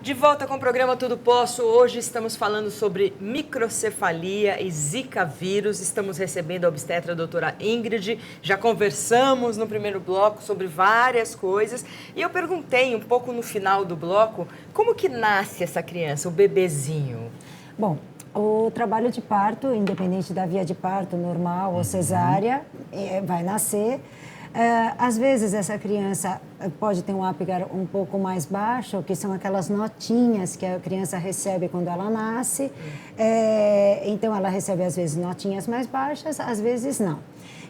De volta com o programa Tudo Posso. Hoje estamos falando sobre microcefalia e Zika vírus. Estamos recebendo a obstetra a doutora Ingrid. Já conversamos no primeiro bloco sobre várias coisas. E eu perguntei um pouco no final do bloco, como que nasce essa criança, o bebezinho? Bom, o trabalho de parto, independente da via de parto, normal ou cesárea, vai nascer. Às vezes essa criança pode ter um Apgar um pouco mais baixo, que são aquelas notinhas que a criança recebe quando ela nasce. Então ela recebe às vezes notinhas mais baixas, às vezes não.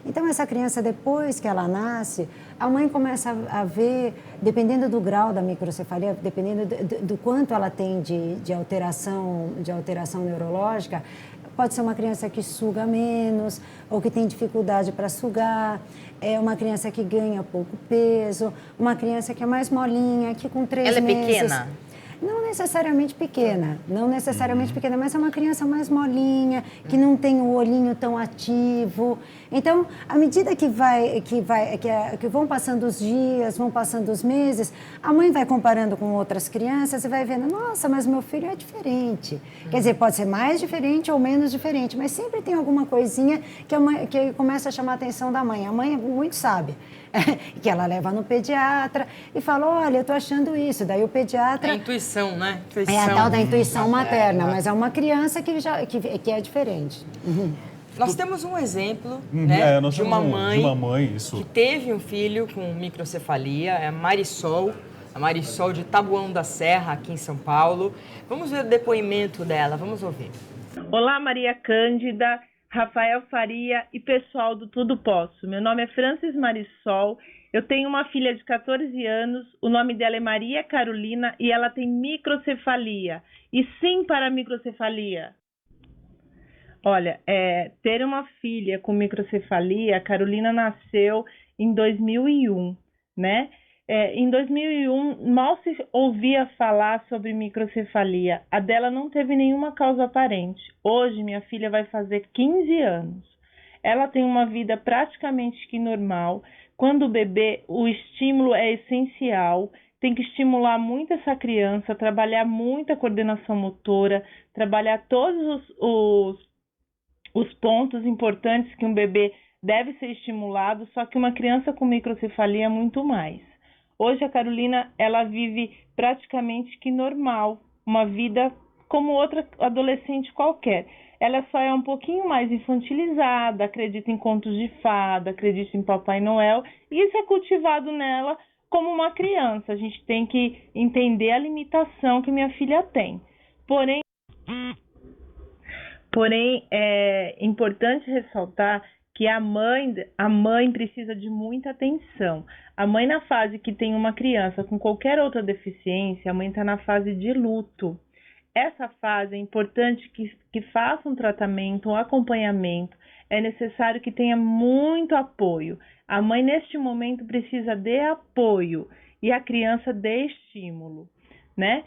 Então essa criança, depois que ela nasce, a mãe começa a ver, dependendo do grau da microcefalia, dependendo do quanto ela tem de alteração neurológica, pode ser uma criança que suga menos ou que tem dificuldade para sugar, uma criança que ganha pouco peso, uma criança que é mais molinha, que com 3 meses... Ela é pequena? Não necessariamente pequena, mas é uma criança mais molinha, que não tem o olhinho tão ativo. Então, à medida que vão passando os dias, vão passando os meses, a mãe vai comparando com outras crianças e vai vendo, nossa, mas meu filho é diferente. Quer dizer, pode ser mais diferente ou menos diferente, mas sempre tem alguma coisinha que começa a chamar a atenção da mãe. A mãe muito sabe. Que ela leva no pediatra e fala, olha, eu tô achando isso. Daí o pediatra... É a intuição, né? É a tal da intuição materna, mas é uma criança que é diferente. Nós temos um exemplo de uma mãe que teve um filho com microcefalia, é a Marisol de Taboão da Serra, aqui em São Paulo. Vamos ver o depoimento dela, vamos ouvir. Olá, Maria Cândida, Rafael Faria e pessoal do Tudo Posso. Meu nome é Francis Marisol, eu tenho uma filha de 14 anos, o nome dela é Maria Carolina e ela tem microcefalia. E sim para a microcefalia. Olha, ter uma filha com microcefalia, a Carolina nasceu em 2001, né? Em 2001, mal se ouvia falar sobre microcefalia. A dela não teve nenhuma causa aparente. Hoje, minha filha vai fazer 15 anos. Ela tem uma vida praticamente que normal. Quando o bebê, o estímulo é essencial. Tem que estimular muito essa criança, trabalhar muito a coordenação motora, trabalhar todos os pontos importantes que um bebê deve ser estimulado, só que uma criança com microcefalia é muito mais. Hoje a Carolina, ela vive praticamente que normal, uma vida como outra adolescente qualquer. Ela só é um pouquinho mais infantilizada, acredita em contos de fada, acredita em Papai Noel, e isso é cultivado nela como uma criança. A gente tem que entender a limitação que minha filha tem. Porém, é importante ressaltar que a mãe precisa de muita atenção. A mãe, na fase que tem uma criança com qualquer outra deficiência, a mãe está na fase de luto. Essa fase é importante que faça um tratamento, um acompanhamento. É necessário que tenha muito apoio. A mãe, neste momento, precisa de apoio e a criança de estímulo, né?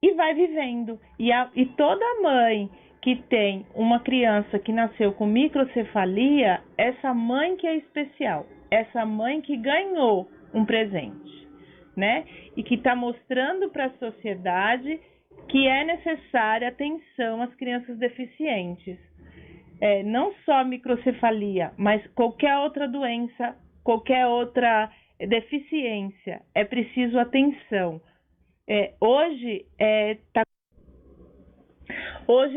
E vai vivendo. E toda mãe que tem uma criança que nasceu com microcefalia, essa mãe que é especial, essa mãe que ganhou um presente, né? E que está mostrando para a sociedade que é necessária atenção às crianças deficientes. Não só né, mas qualquer outra doença, qualquer outra deficiência, é preciso atenção. Hoje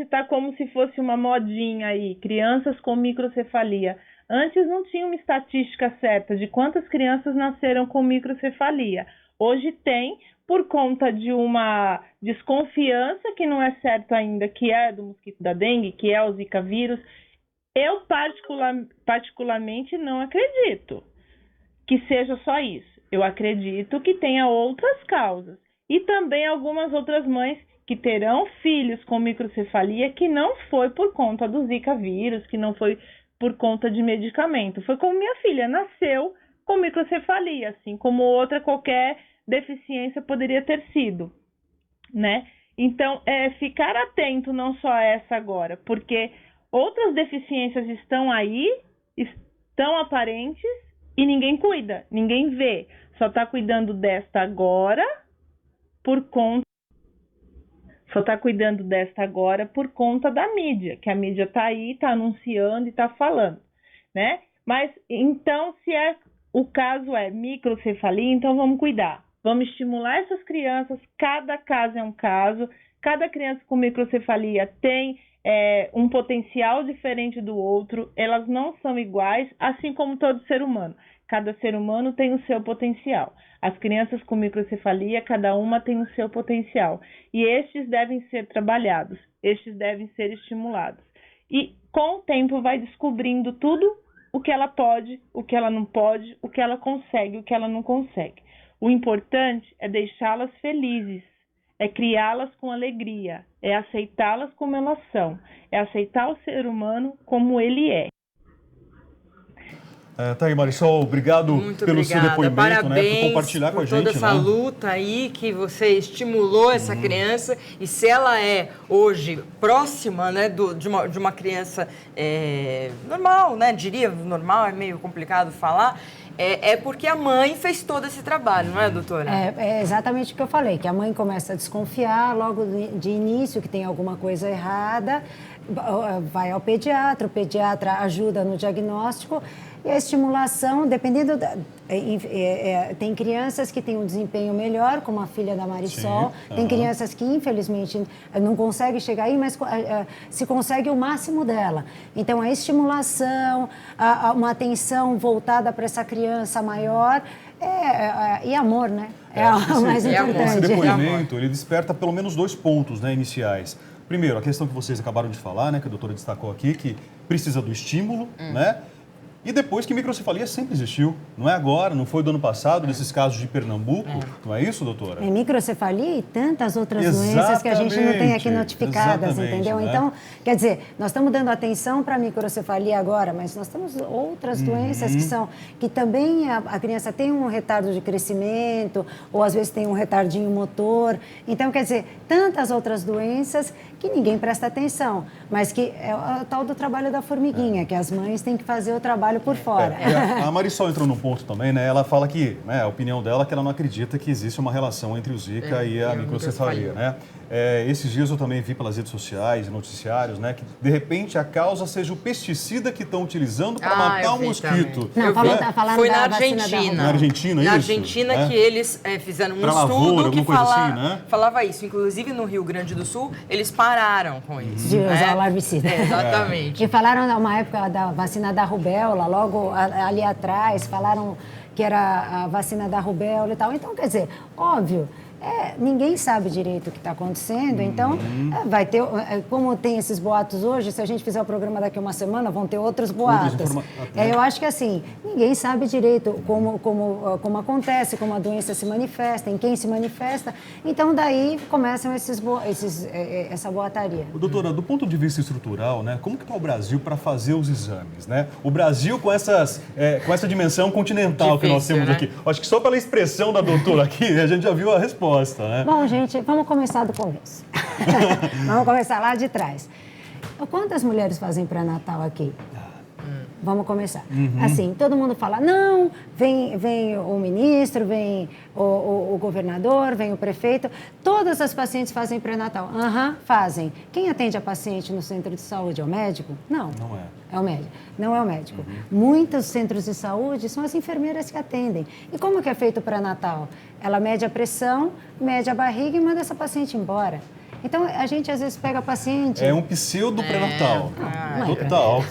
está como se fosse uma modinha aí, crianças com microcefalia. Antes não tinha uma estatística certa de quantas crianças nasceram com microcefalia. Hoje tem, por conta de uma desconfiança que não é certo ainda, que é do mosquito da dengue, que é o Zika vírus. Eu particularmente não acredito que seja só isso. Eu acredito que tenha outras causas. E também algumas outras mães que terão filhos com microcefalia que não foi por conta do Zika vírus, que não foi por conta de medicamento. Foi como minha filha, nasceu com microcefalia, assim como outra qualquer deficiência poderia ter sido, né? Então, ficar atento não só a essa agora, porque outras deficiências estão aí, estão aparentes e ninguém cuida, ninguém vê. Só está cuidando desta agora por conta só está cuidando desta agora por conta da mídia, que a mídia está aí, está anunciando e está falando, né? Mas, então, se o caso é microcefalia, então vamos cuidar. Vamos estimular essas crianças, cada caso é um caso, cada criança com microcefalia tem um potencial diferente do outro, elas não são iguais, assim como todo ser humano. Cada ser humano tem o seu potencial. As crianças com microcefalia, cada uma tem o seu potencial. E estes devem ser trabalhados, estes devem ser estimulados. E com o tempo vai descobrindo tudo o que ela pode, o que ela não pode, o que ela consegue, o que ela não consegue. O importante é deixá-las felizes, é criá-las com alegria, é aceitá-las como elas são, é aceitar o ser humano como ele é. Tá aí, Marisol, obrigado pelo seu depoimento, parabéns, por compartilhar com a gente. Toda essa luta aí que você estimulou essa criança, e se ela é hoje próxima, né, de uma criança normal, né, diria normal, é meio complicado falar, é porque a mãe fez todo esse trabalho, não é, doutora? É exatamente o que eu falei, que a mãe começa a desconfiar logo de início que tem alguma coisa errada, vai ao pediatra, o pediatra ajuda no diagnóstico. E a estimulação, dependendo tem crianças que têm um desempenho melhor, como a filha da Marisol. Sim, tem crianças que, infelizmente, não conseguem chegar aí, mas se consegue o máximo dela. Então, a estimulação, uma atenção voltada para essa criança maior e amor, né? O mais importante. Esse depoimento, ele desperta pelo menos 2 pontos, né, iniciais. Primeiro, a questão que vocês acabaram de falar, né, que a doutora destacou aqui, que precisa do estímulo, né? E depois que microcefalia sempre existiu, não é agora, não foi do ano passado, nesses casos de Pernambuco, não é isso, doutora? É microcefalia e tantas outras doenças que a gente não tem aqui notificadas, entendeu? Né? Então, quer dizer, nós estamos dando atenção para a microcefalia agora, mas nós temos outras doenças que também a criança tem um retardo de crescimento, ou às vezes tem um retardinho motor. Então, quer dizer, tantas outras doenças que ninguém presta atenção, mas que é o tal do trabalho da formiguinha, que as mães têm que fazer o trabalho por fora. A Marisol entrou num ponto também, né? Ela fala que, né, a opinião dela é que ela não acredita que existe uma relação entre o Zika e a microcefalia, né? Esses dias eu também vi pelas redes sociais e noticiários, né, que de repente a causa seja o pesticida que estão utilizando para matar o mosquito. Não, falando foi na Argentina. Na Argentina, isso? Na Argentina que eles fizeram um estudo que falava isso. Inclusive no Rio Grande do Sul, eles pararam com isso. De usar o larvicida. Exatamente. E falaram numa época da vacina da rubéola, logo ali atrás, falaram que era a vacina da rubéola e tal. Então, quer dizer, óbvio, ninguém sabe direito o que está acontecendo, então vai ter, como tem esses boatos hoje, se a gente fizer o programa daqui uma semana, vão ter outros boatos. Eu acho que assim, ninguém sabe direito como acontece, como a doença se manifesta, em quem se manifesta, então daí começam essa boataria. Doutora, do ponto de vista estrutural, né, como que está o Brasil para fazer os exames, né? O Brasil com com essa dimensão continental difícil, que nós temos, né, aqui. Acho que só pela expressão da doutora aqui, a gente já viu a resposta. Né? Bom, gente, vamos começar do começo. Vamos começar lá de trás. Quantas mulheres fazem pré-natal aqui? Vamos começar. Assim, todo mundo fala, não, vem o ministro, vem o governador, vem o prefeito. Todas as pacientes fazem pré-natal. Fazem. Quem atende a paciente no centro de saúde é o médico? Não. Não é. É o médico. Não é o médico. Muitos centros de saúde são as enfermeiras que atendem. E como que é feito o pré-natal? Ela mede a pressão, mede a barriga e manda essa paciente embora. Então, a gente às vezes pega a paciente... É um pseudo pré-natal. Total.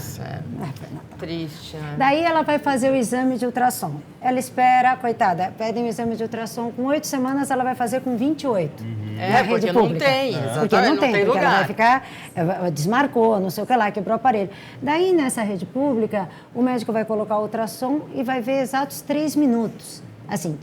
Triste, né? Daí ela vai fazer o exame de ultrassom. Ela espera, coitada, pedem o exame de ultrassom com 8 semanas, ela vai fazer com 28. Na rede porque pública. Não tem, porque não tem, porque lugar. ela vai ficar, desmarcou, não sei o que lá, quebrou o aparelho. Daí, nessa rede pública, o médico vai colocar o ultrassom e vai ver exatos 3 minutos. Assim,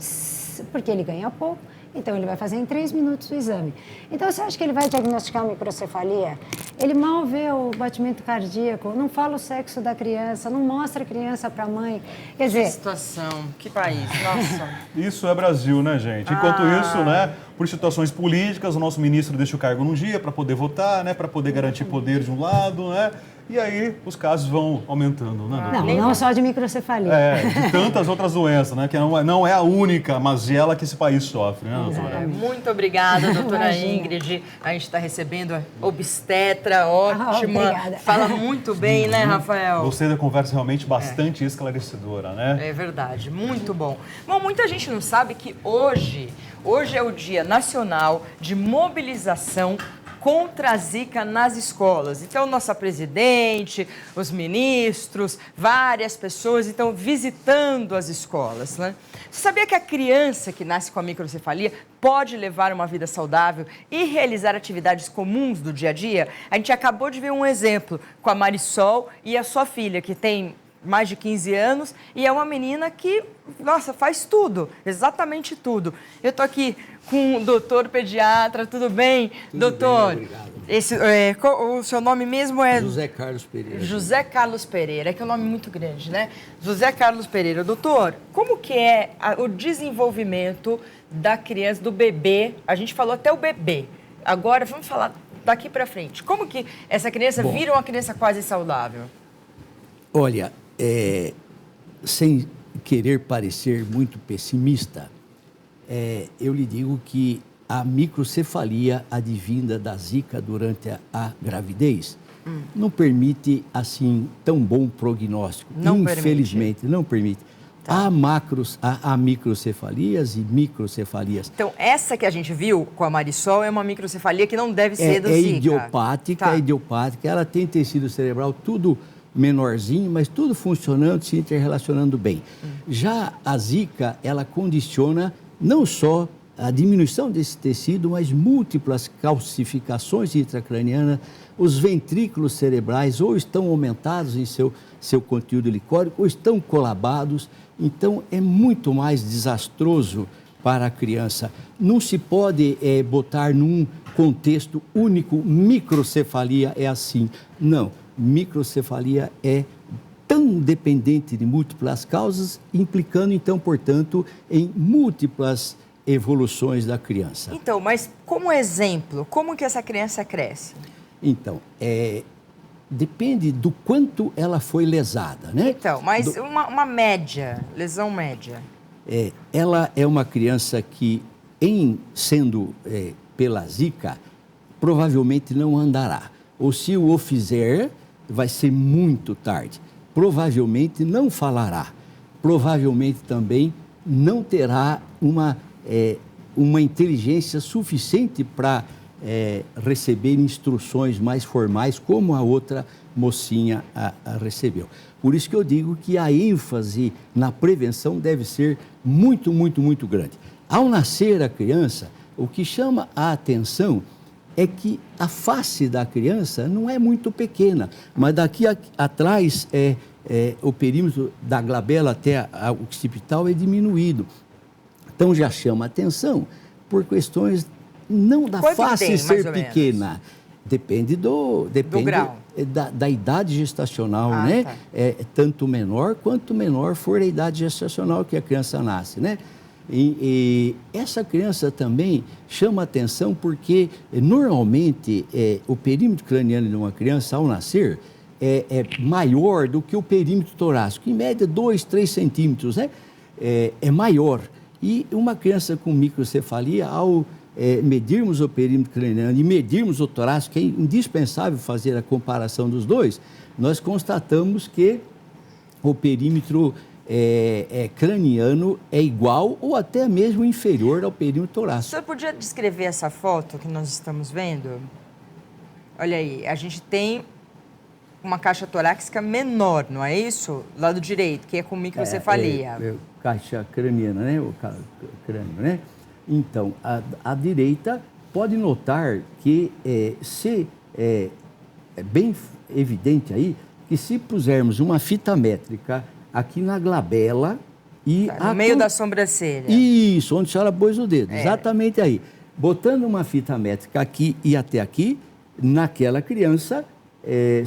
porque ele ganha pouco. Então, ele vai fazer em 3 minutos o exame. Então, você acha que ele vai diagnosticar microcefalia? Ele mal vê o batimento cardíaco, não fala o sexo da criança, não mostra a criança para a mãe. Quer dizer... Que situação, que país, nossa. Isso é Brasil, né, gente? Enquanto isso, né, por situações políticas, o nosso ministro deixa o cargo num dia para poder votar, né? Para poder garantir poder de um lado, né? E aí os casos vão aumentando, né, doutora? Não só de microcefalia. De tantas outras doenças, né? Que não é a única mazela que esse país sofre, né, doutora? Muito obrigada, doutora Ingrid. A gente está recebendo a obstetra, ótima. Obrigada. Fala muito bem, né, Rafael? Gostei da conversa, realmente bastante esclarecedora, né? É verdade, muito bom. Bom, muita gente não sabe que hoje é o Dia Nacional de Mobilização contra a Zika nas escolas. Então, nossa presidente, os ministros, várias pessoas estão visitando as escolas, né? Você sabia que a criança que nasce com a microcefalia pode levar uma vida saudável e realizar atividades comuns do dia a dia? A gente acabou de ver um exemplo com a Marisol e a sua filha, que tem mais de 15 anos, e é uma menina que, nossa, faz tudo, exatamente tudo. Eu tô aqui com o doutor pediatra, tudo bem? Tudo doutor, bem, obrigado. O seu nome mesmo é... José Carlos Pereira. José Carlos Pereira, que é um nome muito grande, né? José Carlos Pereira. Doutor, como que é o desenvolvimento da criança, do bebê? A gente falou até o bebê. Agora, vamos falar daqui para frente. Como que essa criança vira uma criança quase saudável? Olha, sem querer parecer muito pessimista, eu lhe digo que a microcefalia advinda da Zika durante a gravidez não permite, assim, tão bom prognóstico. Não Infelizmente, permite. não permite. Tá. Há microcefalias e microcefalias. Então, essa que a gente viu com a Marisol é uma microcefalia que não deve ser do É Zika. idiopática, Tá. é idiopática. Ela tem tecido cerebral tudo menorzinho, mas tudo funcionando, se interrelacionando bem. Já a Zika, ela condiciona não só a diminuição desse tecido, mas múltiplas calcificações intracranianas. Os ventrículos cerebrais ou estão aumentados em seu conteúdo licórico ou estão colabados. Então, é muito mais desastroso para a criança. Não se pode botar num contexto único, microcefalia é assim. Não, microcefalia é tão dependente de múltiplas causas, implicando, então, portanto, em múltiplas evoluções da criança. Então, mas como exemplo, como que essa criança cresce? Então, depende do quanto ela foi lesada, né? Então, mas uma média, lesão média. Ela é uma criança que, sendo pela Zika, provavelmente não andará. Ou se o fizer, vai ser muito tarde. Provavelmente não falará. Provavelmente também não terá uma inteligência suficiente para receber instruções mais formais, como a outra mocinha a recebeu. Por isso que eu digo que a ênfase na prevenção deve ser muito, muito, muito grande. Ao nascer a criança, o que chama a atenção é que a face da criança não é muito pequena, mas daqui atrás o perímetro da glabela até o occipital é diminuído. Então já chama atenção por questões não da face ser pequena. Depende do grau. Da idade gestacional, né? Tá. Tanto menor quanto menor for a idade gestacional que a criança nasce, né? E essa criança também chama atenção porque normalmente o perímetro craniano de uma criança ao nascer é maior do que o perímetro torácico, em média 2, 3 centímetros, né? É maior. E uma criança com microcefalia, ao medirmos o perímetro craniano e medirmos o torácico, que é indispensável fazer a comparação dos dois, nós constatamos que o perímetro craniano é igual ou até mesmo inferior ao perímetro torácico. O senhor podia descrever essa foto que nós estamos vendo? Olha aí, a gente tem uma caixa torácica menor, não é isso? Lado direito, que é com microcefalia. Caixa craniana, né? O crânio, né? Então, a direita pode notar que é bem evidente aí que se pusermos uma fita métrica aqui na glabela e... no meio da sobrancelha. Isso, onde a senhora pôs o dedo, exatamente aí. Botando uma fita métrica aqui e até aqui, naquela criança,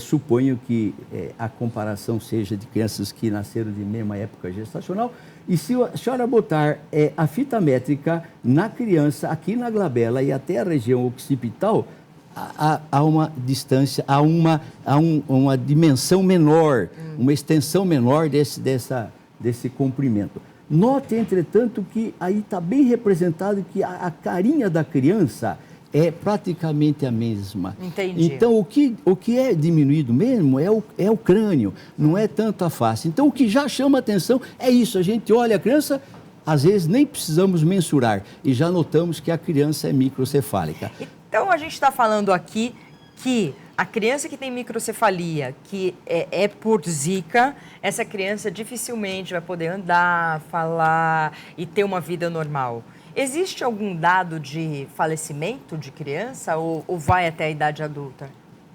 suponho que a comparação seja de crianças que nasceram de mesma época gestacional, E se a senhora botar a fita métrica na criança, aqui na glabela e até a região occipital, há uma distância, há uma dimensão menor, uma extensão menor desse comprimento. Note, entretanto, que aí está bem representado que a carinha da criança é praticamente a mesma. Entendi. Então, o que é diminuído mesmo é o crânio, não é tanto a face. Então, o que já chama atenção é isso. A gente olha a criança, às vezes nem precisamos mensurar e já notamos que a criança é microcefálica. Então, a gente está falando aqui que a criança que tem microcefalia, que é por Zika, essa criança dificilmente vai poder andar, falar e ter uma vida normal. Existe algum dado de falecimento de criança ou vai até a idade adulta?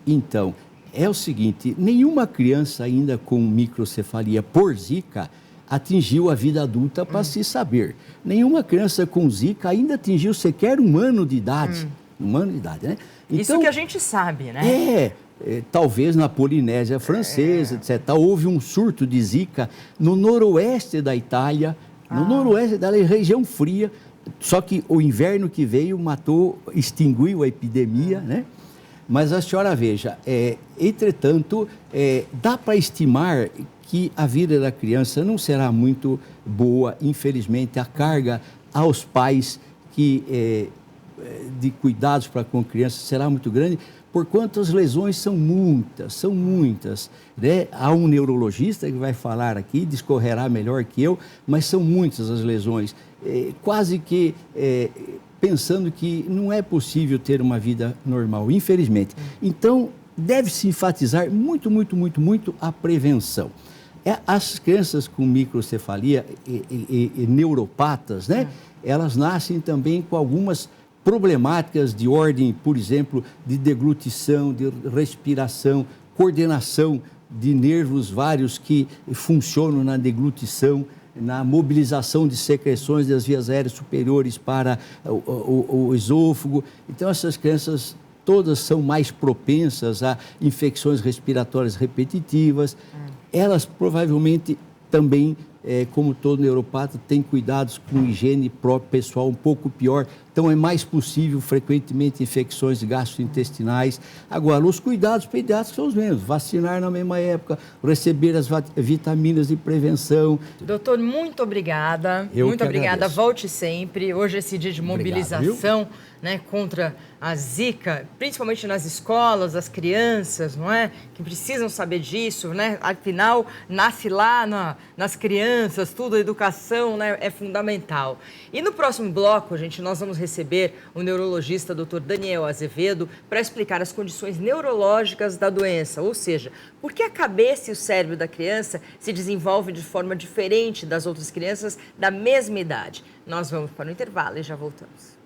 Então, é o seguinte, nenhuma criança ainda com microcefalia por Zika atingiu a vida adulta para se saber. Nenhuma criança com Zika ainda atingiu sequer 1 ano de idade. 1 ano de idade, né? Então, isso que a gente sabe, né? Talvez na Polinésia Francesa, etc. Houve um surto de Zika no noroeste da Itália, noroeste da região fria, só que o inverno que veio extinguiu a epidemia, né? Mas a senhora veja, entretanto, dá para estimar que a vida da criança não será muito boa, infelizmente, a carga aos pais de cuidados para com crianças será muito grande, porquanto as lesões são muitas, né? Há um neurologista que vai falar aqui, discorrerá melhor que eu, mas são muitas as lesões, quase que pensando que não é possível ter uma vida normal, infelizmente. Então, deve-se enfatizar muito a prevenção. As crianças com microcefalia e neuropatas, né? Elas nascem também com algumas problemáticas de ordem, por exemplo, de deglutição, de respiração, coordenação de nervos vários que funcionam na deglutição, na mobilização de secreções das vias aéreas superiores para o esôfago. Então, essas crianças todas são mais propensas a infecções respiratórias repetitivas. Elas provavelmente também, como todo neuropata, têm cuidados com higiene própria pessoal um pouco pior. Então, é mais possível, frequentemente, infecções gastrointestinais. Agora, os cuidados pediátricos são os mesmos. Vacinar na mesma época, receber as vitaminas de prevenção. Doutor, muito obrigada. Muito obrigada. Volte sempre. Hoje é esse dia de mobilização, né, contra a Zika, principalmente nas escolas, as crianças, não é? Que precisam saber disso, né? Afinal, nasce lá nas crianças, tudo, a educação, né, é fundamental. E no próximo bloco, gente, nós vamos receber o neurologista Dr. Daniel Azevedo para explicar as condições neurológicas da doença, ou seja, por que a cabeça e o cérebro da criança se desenvolvem de forma diferente das outras crianças da mesma idade. Nós vamos para o intervalo e já voltamos.